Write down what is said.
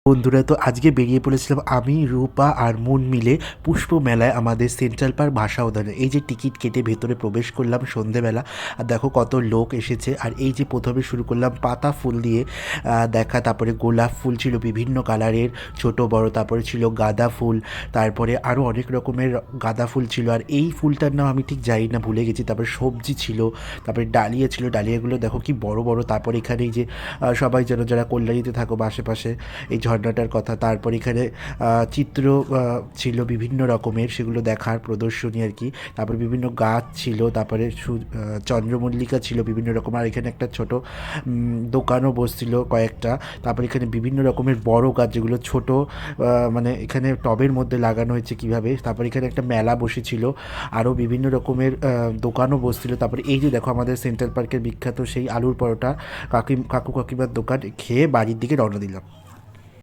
বন্ধুরা, তো আজকে বেরিয়ে পড়েছিলাম আমি, রূপা আর মন মিলে পুষ্প মেলায় আমাদের সেন্ট্রাল পার্ক ভাষা উদ্যানে। এই যে টিকিট কেটে ভেতরে প্রবেশ করলাম সন্ধেবেলা, আর দেখো কত লোক এসেছে। আর এই যে প্রথমে শুরু করলাম পাতা ফুল দিয়ে দেখা, তারপরে গোলাপ ফুল ছিল বিভিন্ন কালারের, ছোট বড়, তারপরে ছিল গাঁদা ফুল, তারপরে আরও অনেক রকমের গাঁদা ফুল ছিল। আর এই ফুলটার নাম আমি ঠিক জানি না, ভুলে গেছি। তারপরে সবজি ছিল, তারপরে ডালিয়া ছিল, ডালিয়াগুলো দেখো কি বড় বড়। তারপরে এখানে এই যে সবাই যেন যারা কল্যাণীতে থাকো বা আশেপাশে, এই ঝর্ণাটার কথা। তারপর এখানে চিত্র ছিল বিভিন্ন রকমের, সেগুলো দেখার প্রদর্শনী আর কি। তারপরে বিভিন্ন গাছ ছিল, তারপরে চন্দ্রমল্লিকা ছিল বিভিন্ন রকম। আর এখানে একটা ছোট দোকানও বসছিল কয়েকটা। তারপর এখানে বিভিন্ন রকমের বড় গাছ, যেগুলো ছোট মানে এখানে টবের মধ্যে লাগানো হয়েছে কীভাবে। তারপর এখানে একটা মেলা বসেছিল, আরও বিভিন্ন রকমের দোকানও বসছিল। তারপরে এই যে দেখো আমাদের সেন্ট্রাল পার্কের বিখ্যাত সেই আলুর পরোটা, কাকু কাকিমার দোকান খেয়ে বাড়ির দিকে রওনা দিলাম।